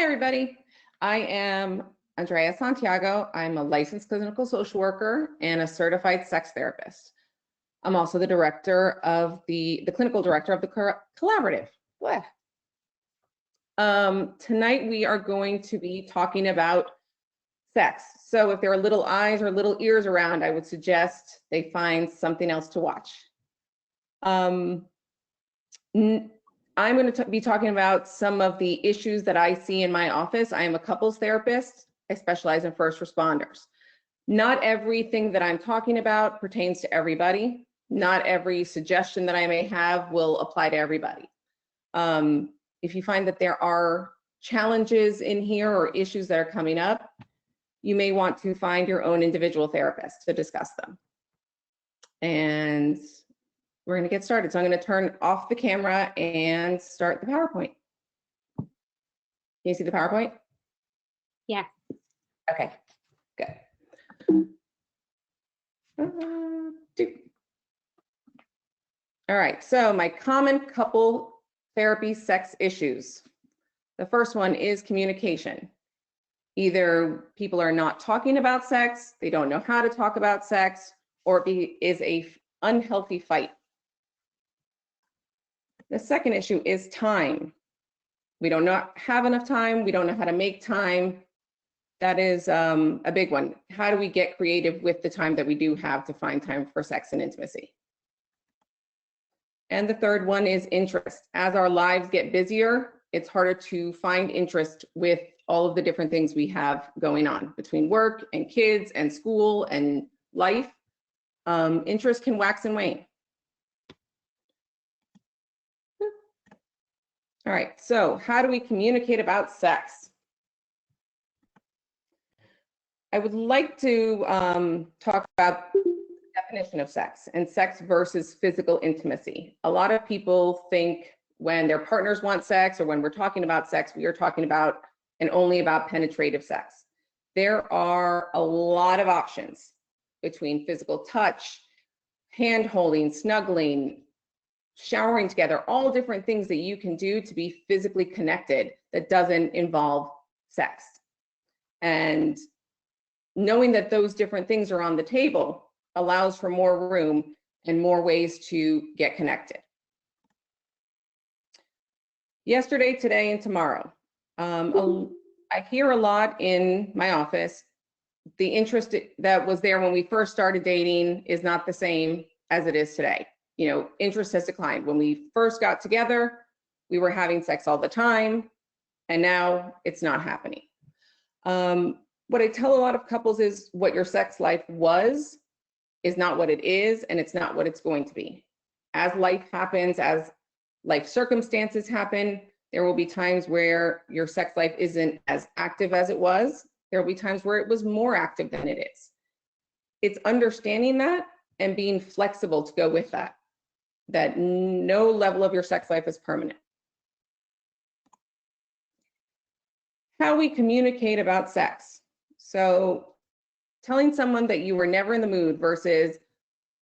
everybody. I am Andrea Santiago. I'm a licensed clinical social worker and a certified sex therapist. I'm also the director of the clinical director of the collaborative. Tonight we are going to be talking about sex. So if there are little eyes or little ears around, I would suggest they find something else to watch. I'm going to be talking about some of the issues that I see in my office. I am a couples therapist. I specialize in first responders. Not everything that I'm talking about pertains to everybody. Not every suggestion that I may have will apply to everybody. If you find that there are challenges in here or issues that are coming up, you may want to find your own individual therapist to discuss them. And we're going to get started. So I'm going to turn off the camera and start the PowerPoint. Can you see the PowerPoint? Yeah. Okay, good. All right, so my common couple therapy sex issues. The first one is communication. Either people are not talking about sex, they don't know how to talk about sex, or it is an unhealthy fight. The second issue is time. We do not have enough time. We don't know how to make time. That is a big one. How do we get creative with the time that we do have to find time for sex and intimacy? And the third one is interest. As our lives get busier, it's harder to find interest with all of the different things we have going on between work and kids and school and life. Interest can wax and wane. All right, so how do we communicate about sex? I would like to talk about the definition of sex and sex versus physical intimacy. A lot of people think when their partners want sex or when we're talking about sex, we are talking about and only about penetrative sex. There are a lot of options between physical touch, hand holding, snuggling, showering together, all different things that you can do to be physically connected that doesn't involve sex. And knowing that those different things are on the table allows for more room and more ways to get connected. Yesterday, today, and tomorrow. I hear a lot in my office, the interest that was there when we first started dating is not the same as it is today. You know, interest has declined. When we first got together, we were having sex all the time, and now it's not happening. What I tell a lot of couples is what your sex life was is not what it is, and it's not what it's going to be. As life happens, as life circumstances happen, there will be times where your sex life isn't as active as it was. There will be times where it was more active than it is. It's understanding that and being flexible to go with that. That no level of your sex life is permanent. How we communicate about sex. So telling someone that you were never in the mood versus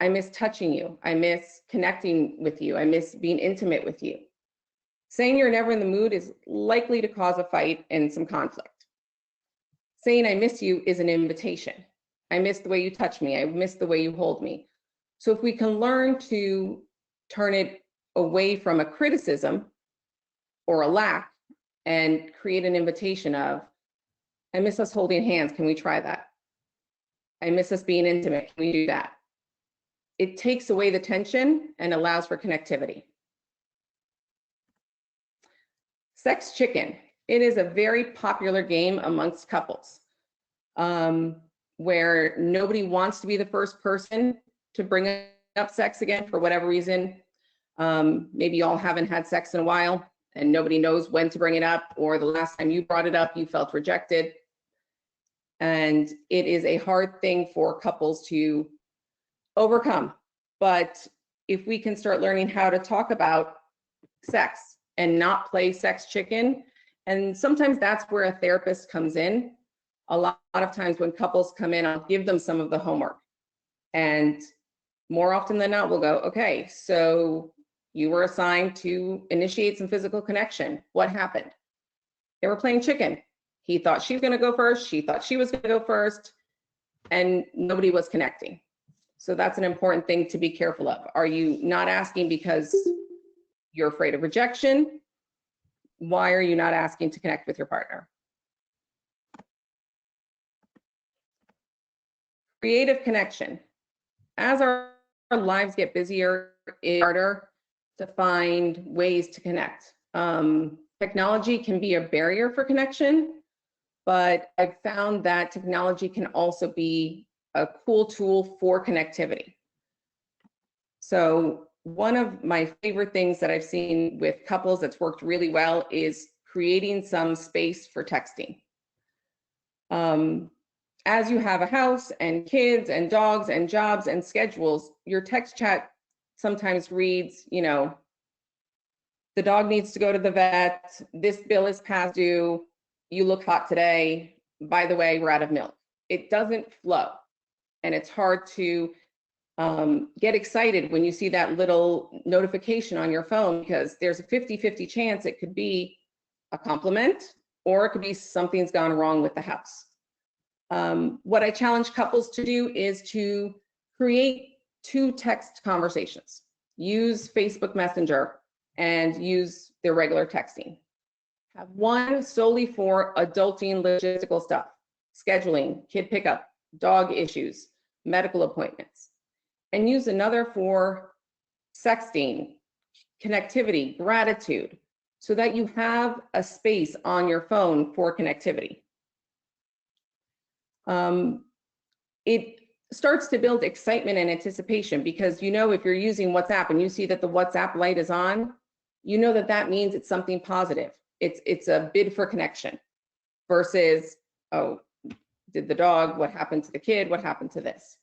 I miss touching you, I miss connecting with you, I miss being intimate with you. Saying you're never in the mood is likely to cause a fight and some conflict. Saying I miss you is an invitation. I miss the way you touch me, I miss the way you hold me. So if we can learn to turn it away from a criticism or a lack and create an invitation of, I miss us holding hands, can we try that? I miss us being intimate, can we do that? It takes away the tension and allows for connectivity. Sex chicken. It is a very popular game amongst couples where nobody wants to be the first person to bring up sex again for whatever reason. Maybe y'all haven't had sex in a while and nobody knows when to bring it up, or the last time you brought it up, you felt rejected. And it is a hard thing for couples to overcome. But if we can start learning how to talk about sex and not play sex chicken, and sometimes that's where a therapist comes in. A lot of times when couples come in, I'll give them some of the homework. And more often than not, we'll go, okay, so you were assigned to initiate some physical connection. What happened? They were playing chicken. He thought she was going to go first. She thought she was going to go first, and nobody was connecting. So that's an important thing to be careful of. Are you not asking because you're afraid of rejection? Why are you not asking to connect with your partner? Creative connection. As our lives get busier, it's harder to find ways to connect. Technology can be a barrier for connection, but I've found that technology can also be a cool tool for connectivity. So one of my favorite things that I've seen with couples that's worked really well is creating some space for texting. As you have a house and kids and dogs and jobs and schedules, your text chat sometimes reads, you know, the dog needs to go to the vet, this bill is past due, you look hot today, by the way, we're out of milk. It doesn't flow. And it's hard to get excited when you see that little notification on your phone, because there's a 50-50 chance it could be a compliment or it could be something's gone wrong with the house. What I challenge couples to do is to create 2 text conversations. Use Facebook Messenger and use their regular texting. Have one solely for adulting logistical stuff, scheduling, kid pickup, dog issues, medical appointments, and use another for sexting, connectivity, gratitude, so that you have a space on your phone for connectivity. It starts to build excitement and anticipation, because you know if you're using WhatsApp and you see that the WhatsApp light is on, you know that that means it's something positive. It's a bid for connection versus, oh, did the dog, what happened to the kid, what happened to this?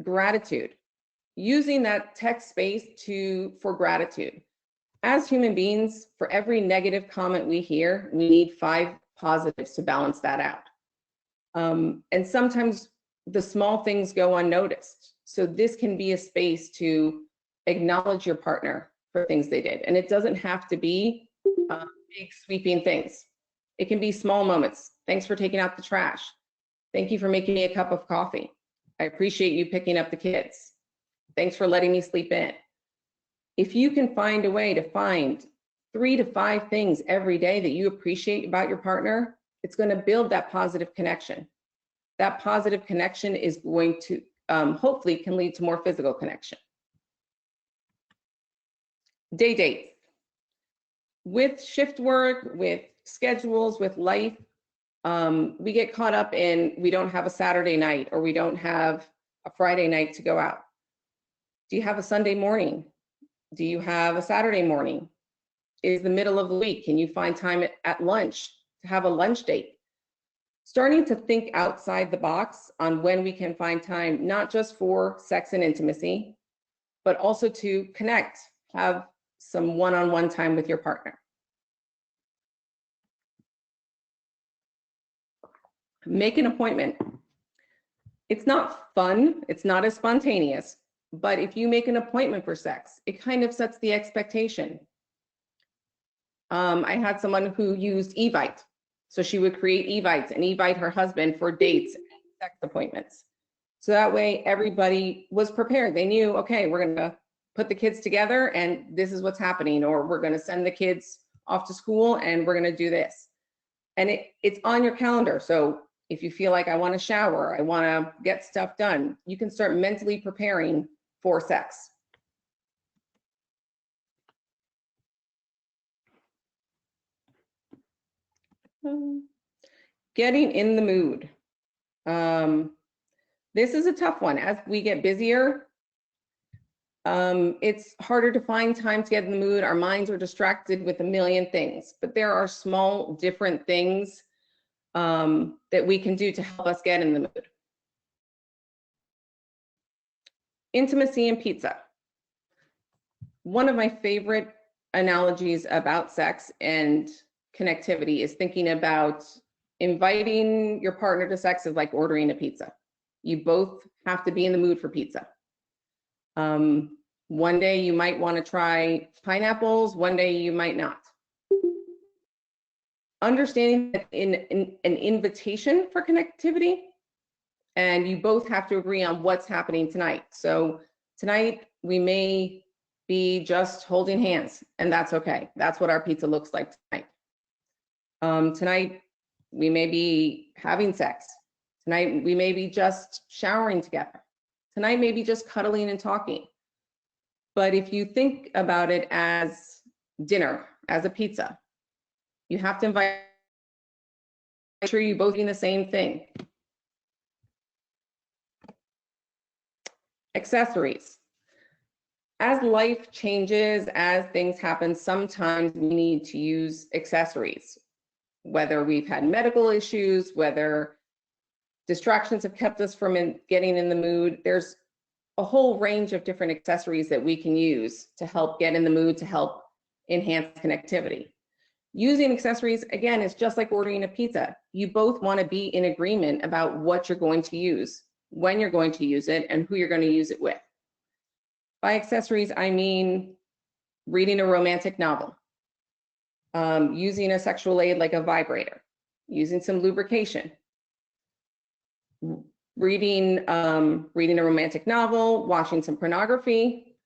Gratitude, using that text space for gratitude. As human beings, for every negative comment we hear, we need 5 positives to balance that out. And sometimes the small things go unnoticed. So this can be a space to acknowledge your partner for things they did. And it doesn't have to be big sweeping things. It can be small moments. Thanks for taking out the trash. Thank you for making me a cup of coffee. I appreciate you picking up the kids. Thanks for letting me sleep in. If you can find a way to find 3 to 5 things every day that you appreciate about your partner, it's going to build that positive connection. That positive connection is going to hopefully can lead to more physical connection. Day dates. With shift work, with schedules, with life, we get caught up in we don't have a Saturday night or we don't have a Friday night to go out. Do you have a Sunday morning? Do you have a Saturday morning? Is the middle of the week? Can you find time at lunch to have a lunch date? Starting to think outside the box on when we can find time, not just for sex and intimacy, but also to connect, have some one-on-one time with your partner. Make an appointment. It's not fun, it's not as spontaneous, but if you make an appointment for sex, it kind of sets the expectation. I had someone who used Evite. So she would create Evites and Evite her husband for dates and sex appointments. So that way everybody was prepared. They knew, okay, we're gonna put the kids together and this is what's happening, or we're gonna send the kids off to school and we're gonna do this. And it's on your calendar. So if you feel like I wanna shower, I wanna get stuff done, you can start mentally preparing for sex. Getting in the mood. This is a tough one. As we get busier, it's harder to find time to get in the mood. Our minds are distracted with a million things, but there are small, different things that we can do to help us get in the mood. Intimacy and pizza. One of my favorite analogies about sex and connectivity is thinking about inviting your partner to sex is like ordering a pizza. You both have to be in the mood for pizza. One day you might want to try pineapples, one day you might not. Understanding that in an invitation for connectivity, and you both have to agree on what's happening tonight. So tonight we may be just holding hands, and that's okay. That's what our pizza looks like tonight. Tonight we may be having sex. Tonight we may be just showering together. Tonight may be just cuddling and talking. But if you think about it as dinner, as a pizza, you have to make sure you both eating the same thing. Accessories. As life changes, as things happen, sometimes we need to use accessories, whether we've had medical issues, whether distractions have kept us from getting in the mood. There's a whole range of different accessories that we can use to help get in the mood, to help enhance connectivity. Using accessories, again, is just like ordering a pizza. You both want to be in agreement about what you're going to use, when you're going to use it, and who you're going to use it with. By accessories, I mean reading a romantic novel, using a sexual aid like a vibrator, using some lubrication, reading a romantic novel, watching some pornography.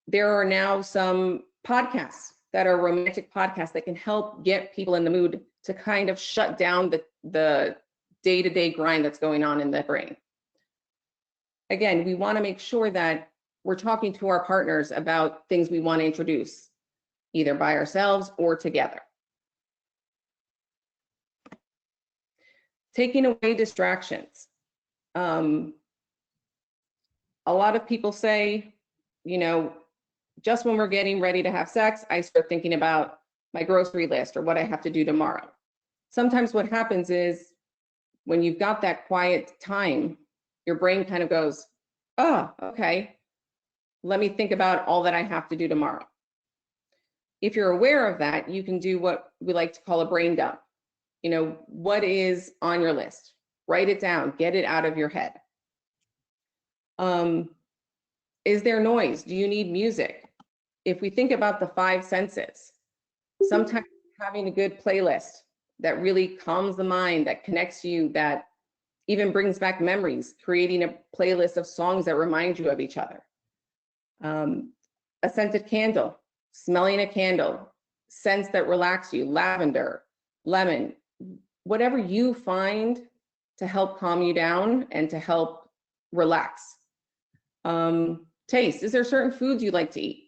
There are now some podcasts that are romantic podcasts that can help get people in the mood to kind of shut down the day-to-day grind that's going on in the brain. Again, we want to make sure that we're talking to our partners about things we want to introduce, either by ourselves or together. Taking away distractions. A lot of people say, you know, just when we're getting ready to have sex, I start thinking about my grocery list or what I have to do tomorrow. Sometimes what happens is when you've got that quiet time, your brain kind of goes, oh, okay, let me think about all that I have to do tomorrow. If you're aware of that, you can do what we like to call a brain dump. You know, what is on your list? Write it down, get it out of your head. Is there noise? Do you need music? If we think about the 5 senses, sometimes having a good playlist that really calms the mind, that connects you, that even brings back memories, creating a playlist of songs that remind you of each other. A scented candle, smelling a candle, scents that relax you, lavender, lemon, whatever you find to help calm you down and to help relax. Taste, is there certain foods you like to eat?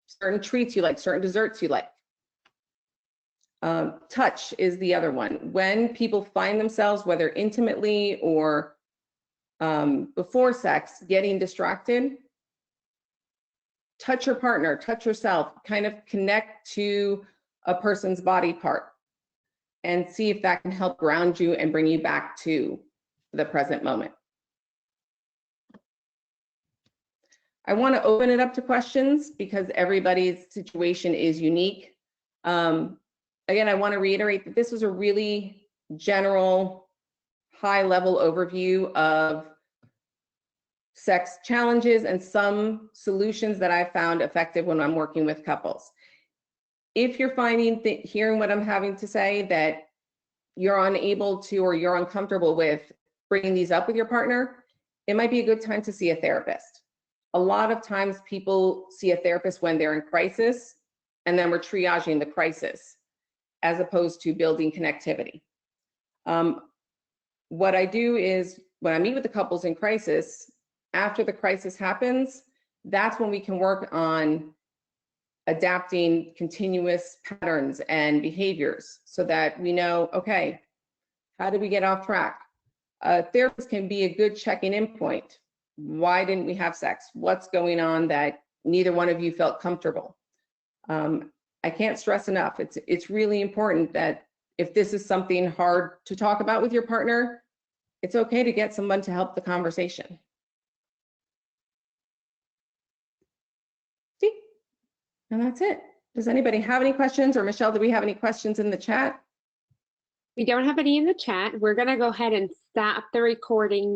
Certain treats you like, certain desserts you like? Touch is the other one. When people find themselves, whether intimately or before sex, getting distracted, touch your partner, touch yourself, kind of connect to a person's body part and see if that can help ground you and bring you back to the present moment. I want to open it up to questions because everybody's situation is unique. Again, I want to reiterate that this was a really general, high-level overview of sex challenges and some solutions that I found effective when I'm working with couples. If you're finding, hearing what I'm having to say, that you're unable to or you're uncomfortable with bringing these up with your partner, it might be a good time to see a therapist. A lot of times people see a therapist when they're in crisis, and then we're triaging the crisis as opposed to building connectivity. What I do is when I meet with the couples in crisis, after the crisis happens, that's when we can work on adapting continuous patterns and behaviors so that we know, okay, how did we get off track? A therapist can be a good checking in point. Why didn't we have sex? What's going on that neither one of you felt comfortable? I can't stress enough. It's really important that if this is something hard to talk about with your partner, it's okay to get someone to help the conversation. See? And that's it. Does anybody have any questions? Or Michelle, do we have any questions in the chat? We don't have any in the chat. We're going to go ahead and stop the recording now.